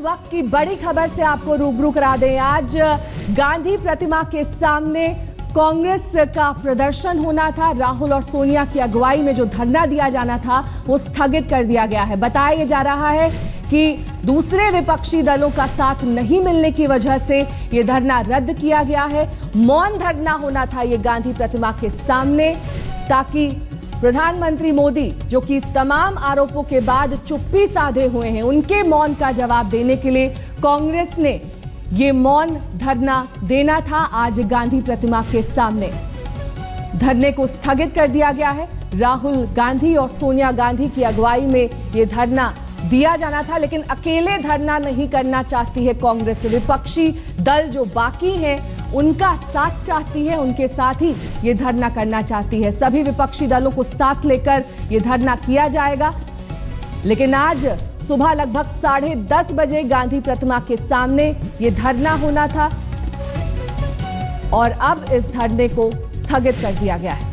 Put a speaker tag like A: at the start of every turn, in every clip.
A: वक्त की बड़ी खबर से आपको रूबरू करा दें। आज गांधी प्रतिमा के सामने कांग्रेस का प्रदर्शन होना था। राहुल और सोनिया की अगुवाई में जो धरना दिया जाना था वो स्थगित कर दिया गया है। बताया जा रहा है कि दूसरे विपक्षी दलों का साथ नहीं मिलने की वजह से ये धरना रद्द किया गया है। मौन धरना होना था ये गांधी प्रतिमा के सामने, ताकि प्रधानमंत्री मोदी, जो कि तमाम आरोपों के बाद चुप्पी साधे हुए हैं, उनके मौन का जवाब देने के लिए कांग्रेस ने ये मौन धरना देना था। आज गांधी प्रतिमा के सामने धरने को स्थगित कर दिया गया है। राहुल गांधी और सोनिया गांधी की अगुवाई में ये धरना दिया जाना था, लेकिन अकेले धरना नहीं करना चाहती है कांग्रेस। विपक्षी दल जो बाकी हैं उनका साथ चाहती है, उनके साथ ही ये धरना करना चाहती है। सभी विपक्षी दलों को साथ लेकर ये धरना किया जाएगा। लेकिन आज सुबह लगभग 10:30 बजे गांधी प्रतिमा के सामने ये धरना होना था और अब इस धरने को स्थगित कर दिया गया है।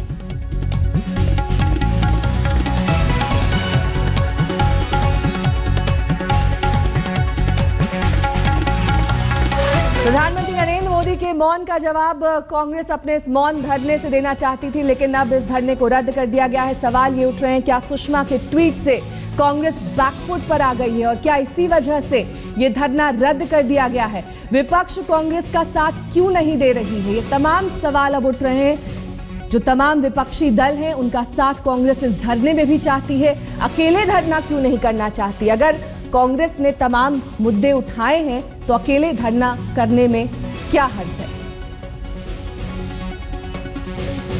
A: प्रधानमंत्री नरेंद्र मोदी के मौन का जवाब कांग्रेस अपने इस मौन धरने से देना चाहती थी, लेकिन अब इस धरने को रद्द कर दिया गया है। सवाल ये उठ रहे हैं, क्या सुषमा के ट्वीट से कांग्रेस बैकफुट पर आ गई है और क्या इसी वजह से ये धरना रद्द कर दिया गया है? विपक्ष कांग्रेस का साथ क्यों नहीं दे रही है? ये तमाम सवाल अब उठ रहे हैं। जो तमाम विपक्षी दल हैं उनका साथ कांग्रेस इस धरने में भी चाहती है, अकेले धरना क्यों नहीं करना चाहती? अगर कांग्रेस ने तमाम मुद्दे उठाए हैं तो अकेले धरना करने में क्या हर्ज है?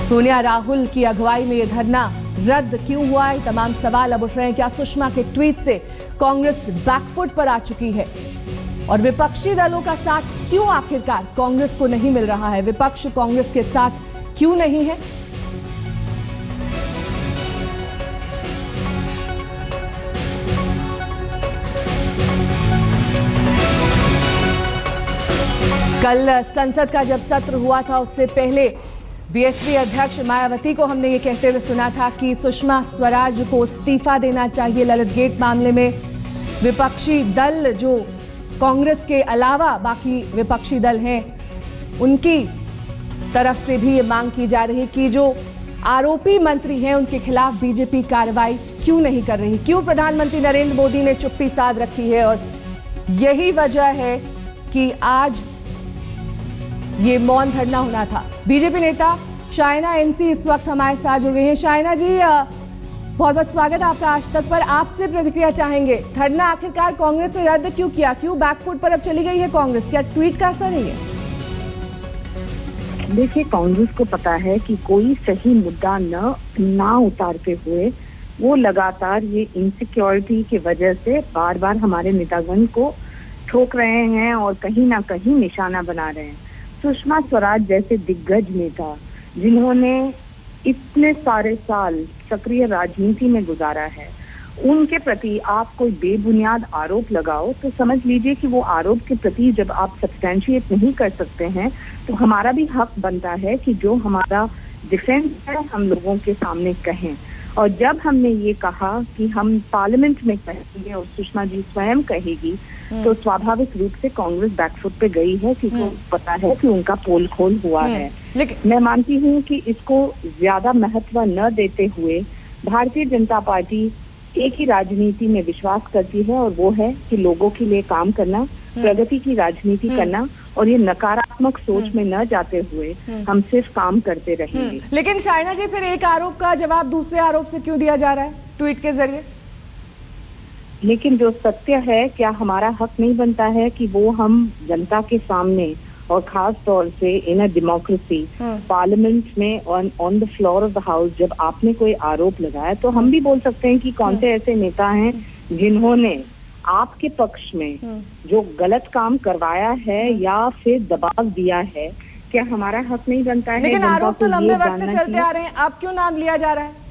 A: सोनिया राहुल की अगुवाई में यह धरना रद्द क्यों हुआ है? तमाम सवाल अब उठ रहे हैं। क्या सुषमा के ट्वीट से कांग्रेस बैकफुट पर आ चुकी है? और विपक्षी दलों का साथ क्यों आखिरकार कांग्रेस को नहीं मिल रहा है? विपक्ष कांग्रेस के साथ क्यों नहीं है? कल संसद का जब सत्र हुआ था उससे पहले बीएसपी अध्यक्ष मायावती को हमने ये कहते हुए सुना था कि सुषमा स्वराज को इस्तीफा देना चाहिए ललित गेट मामले में। विपक्षी दल जो कांग्रेस के अलावा बाकी विपक्षी दल हैं उनकी तरफ से भी ये मांग की जा रही कि जो आरोपी मंत्री हैं उनके खिलाफ बीजेपी कार्रवाई क्यों नहीं कर रही? क्यों प्रधानमंत्री नरेंद्र मोदी ने चुप्पी साध रखी है? और यही वजह है कि आज ये मौन धरना होना था। बीजेपी नेता शाइना एनसी इस वक्त हमारे साथ जुड़ गई हैं। शाइना जी, बहुत बहुत स्वागत है आपका आज तक पर। आपसे प्रतिक्रिया चाहेंगे, धरना आखिरकार कांग्रेस ने रद्द क्यों किया? क्यों बैकफुट पर अब चली गई है कांग्रेस? क्या ट्वीट का असर है?
B: देखिए, कांग्रेस को पता है कि कोई सही मुद्दा ना उतारते हुए वो लगातार ये इनसिक्योरिटी की वजह से बार बार हमारे नेतागण को ठोक रहे हैं और कहीं ना कहीं निशाना बना रहे हैं। सुषमा स्वराज जैसे दिग्गज नेता जिन्होंने इतने सारे साल सक्रिय राजनीति में गुजारा है, उनके प्रति आप कोई बेबुनियाद आरोप लगाओ तो समझ लीजिए कि वो आरोप के प्रति जब आप सब्सटैंशिएट नहीं कर सकते हैं तो हमारा भी हक बनता है कि जो हमारा डिफेंस है हम लोगों के सामने कहें। और जब हमने ये कहा कि हम पार्लियामेंट में कहेंगे और सुषमा जी स्वयं कहेगी, तो स्वाभाविक रूप से कांग्रेस बैकफुट पे गई है क्योंकि पता है कि उनका पोल खोल हुआ है। मैं मानती हूँ कि इसको ज्यादा महत्व न देते हुए भारतीय जनता पार्टी एक ही राजनीति में विश्वास करती है और वो है कि लोगों के लिए काम करना, प्रगति की राजनीति करना, और ये नकारात्मक सोच में न जाते हुए हम सिर्फ काम करते रहेंगे।
A: लेकिन शाइना जी, फिर एक आरोप का जवाब दूसरे आरोप से क्यों दिया जा रहा है ट्वीट के जरिए?
B: लेकिन जो सत्य है, क्या हमारा हक नहीं बनता है कि वो हम जनता के सामने और खास तौर से इन अ डेमोक्रेसी पार्लियामेंट में on the floor of the house जब आपने कोई आरोप लगाया तो हम भी बोल सकते हैं कि कौन से ऐसे नेता हैं जिन्होंने आपके पक्ष में जो गलत काम करवाया है या फिर दबाव दिया है? क्या हमारा हक नहीं बनता है?
A: लेकिन आरोप तो लंबे वक्त से चलते आ रहे हैं, अब क्यों नाम लिया जा रहा है?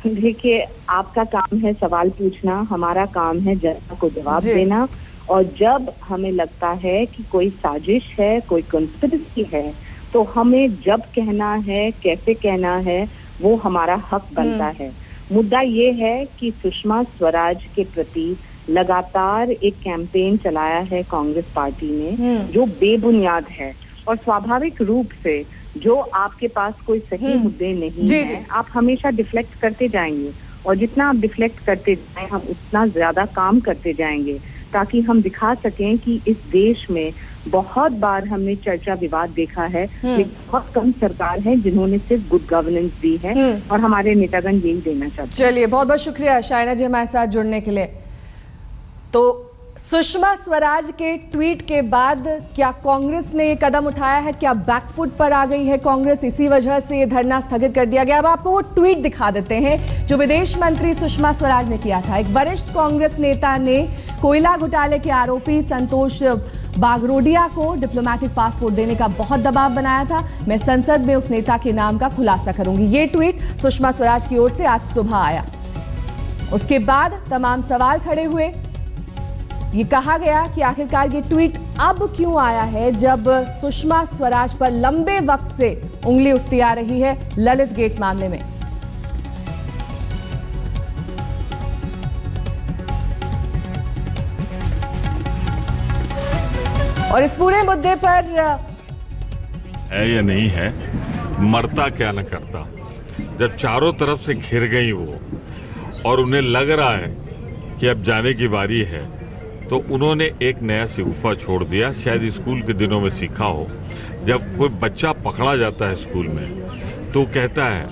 B: देखिए, आपका काम है सवाल पूछना, हमारा काम है जनता को जवाब देना। और जब हमें लगता है कि कोई साजिश है, कोई कंस्पिरेसी है, तो हमें जब कहना है, कैसे कहना है, वो हमारा हक बनता है। मुद्दा ये है कि सुषमा स्वराज के प्रति लगातार एक कैंपेन चलाया है कांग्रेस पार्टी ने जो बेबुनियाद है, और स्वाभाविक रूप से जो आपके पास कोई सही मुद्दे नहीं है आप हमेशा डिफ्लेक्ट करते जाएंगे, और जितना आप डिफ्लेक्ट करते जाएं हम उतना ज्यादा काम करते जाएंगे, ताकि हम दिखा सकें कि इस देश में बहुत बार हमने चर्चा विवाद देखा है, लेकिन बहुत कम सरकार है जिन्होंने सिर्फ गुड गवर्नेंस दी है, और हमारे नेतागण यही देना चाहते हैं।
A: चलिए, बहुत बहुत शुक्रिया शाइना जी हमारे साथ जुड़ने के लिए। तो सुषमा स्वराज के ट्वीट के बाद क्या कांग्रेस ने ये कदम उठाया है? क्या बैकफुट पर आ गई है कांग्रेस? इसी वजह से ये धरना स्थगित कर दिया गया। अब आपको वो ट्वीट दिखा देते हैं जो विदेश मंत्री सुषमा स्वराज ने किया था। एक वरिष्ठ कांग्रेस नेता ने कोयला घोटाले के आरोपी संतोष बागरोडिया को डिप्लोमेटिक पासपोर्ट देने का बहुत दबाव बनाया था। मैं संसद में उस नेता के नाम का खुलासा करूंगी। ये ट्वीट सुषमा स्वराज की ओर से आज सुबह आया। उसके बाद तमाम सवाल खड़े हुए। ये कहा गया कि आखिरकार ये ट्वीट अब क्यों आया है, जब सुषमा स्वराज पर लंबे वक्त से उंगली उठती आ रही है ललित गेट मामले में। और इस पूरे मुद्दे पर
C: है या नहीं है, मरता क्या न करता। जब चारों तरफ से घिर गई वो और उन्हें लग रहा है कि अब जाने की बारी है, तो उन्होंने एक नया शिगुफा छोड़ दिया। शायद स्कूल के दिनों में सीखा हो, जब कोई बच्चा पकड़ा जाता है स्कूल में तो कहता है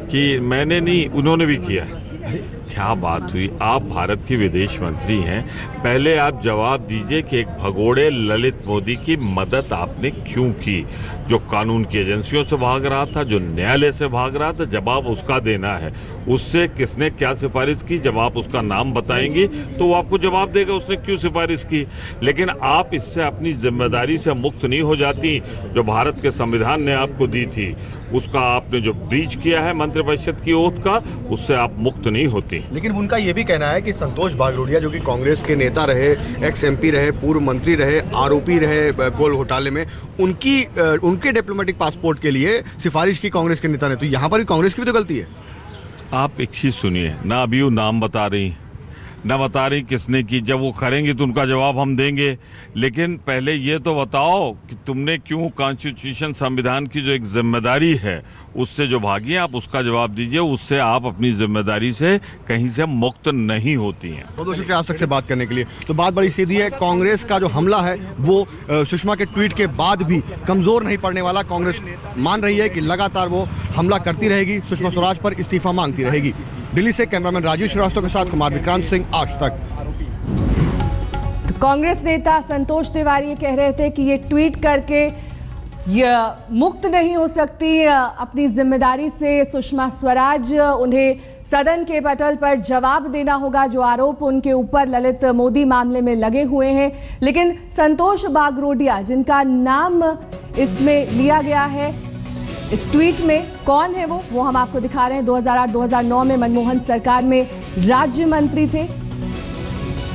C: कि मैंने नहीं, उन्होंने भी किया। अरे क्या बात हुई, आप भारत के विदेश मंत्री हैं, पहले आप जवाब दीजिए कि एक भगोड़े ललित मोदी की मदद आपने क्यों की, जो कानून की एजेंसियों से भाग रहा था, जो न्यायालय से भाग रहा था। जवाब उसका देना है, उससे किसने क्या सिफारिश की, जब आप उसका नाम बताएंगी तो वो आपको जवाब देगा उसने क्यों सिफारिश की। लेकिन आप इससे अपनी जिम्मेदारी से मुक्त नहीं हो जाती जो भारत के संविधान ने आपको दी थी, उसका आपने जो ब्रीच किया है मंत्रिपरिषद की ओथ का, उससे आप मुक्त नहीं होती।
D: लेकिन उनका ये भी कहना है कि संतोष बागरोडिया जो कि कांग्रेस के नेता रहे, एक्स एमपी रहे, पूर्व मंत्री रहे, आरोपी रहे कोल घोटाले में, उनके डिप्लोमेटिक पासपोर्ट के लिए सिफारिश की कांग्रेस के नेता ने, तो यहाँ पर भी कांग्रेस की भी तो गलती है।
C: आप एक चीज सुनिए ना, अभी वो नाम बता रही न बता रही किसने की, जब वो करेंगी तो उनका जवाब हम देंगे। लेकिन पहले ये तो बताओ कि तुमने क्यों कॉन्स्टिट्यूशन संविधान की जो एक जिम्मेदारी है उससे जो भागी हैं, आप उसका जवाब दीजिए। उससे आप अपनी जिम्मेदारी से कहीं से मुक्त नहीं होती हैं।
D: बहुत शुक्रिया आज तक से बात करने के लिए। तो बात बड़ी सीधी है, कांग्रेस का जो हमला है वो सुषमा के ट्वीट के बाद भी कमजोर नहीं पड़ने वाला। कांग्रेस मान रही है कि लगातार वो हमला करती रहेगी, सुषमा स्वराज पर इस्तीफा मांगती रहेगी। दिल्ली से कैमरामैन राजीव श्रीवास्तव के साथ कुमार विक्रांत सिंह, आज तक।
A: तो कांग्रेस नेता संतोष तिवारी कह रहे थे कि ये ट्वीट करके ये मुक्त नहीं हो सकती अपनी जिम्मेदारी से सुषमा स्वराज, उन्हें सदन के पटल पर जवाब देना होगा जो आरोप उनके ऊपर ललित मोदी मामले में लगे हुए हैं। लेकिन संतोष बागरोडिया जिनका नाम इसमें लिया गया है इस ट्वीट में, कौन है वो हम आपको दिखा रहे हैं। 2008-2009 में मनमोहन सरकार में राज्य मंत्री थे,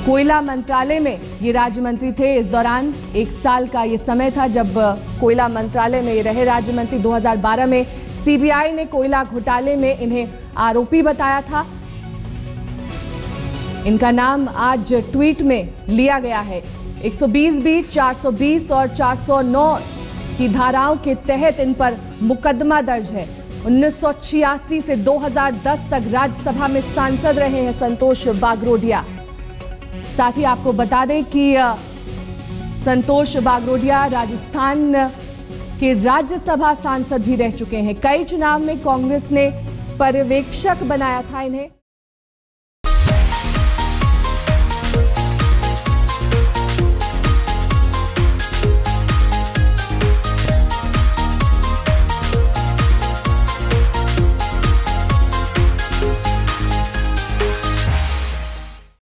A: कोयला मंत्रालय में ये राज्य मंत्री थे। इस दौरान 1 साल का ये समय था जब कोयला मंत्रालय में ये रहे राज्य मंत्री। 2012 में सीबीआई ने कोयला घोटाले में इन्हें आरोपी बताया था। इनका नाम आज ट्वीट में लिया गया है। 120B, 420 और 409 की धाराओं के तहत इन पर मुकदमा दर्ज है। 1986 से 2010 तक राज्यसभा में सांसद रहे हैं संतोष बागरोडिया। साथ ही आपको बता दें कि संतोष बागरोडिया राजस्थान के राज्यसभा सांसद भी रह चुके हैं। कई चुनाव में कांग्रेस ने पर्यवेक्षक बनाया था इन्हें।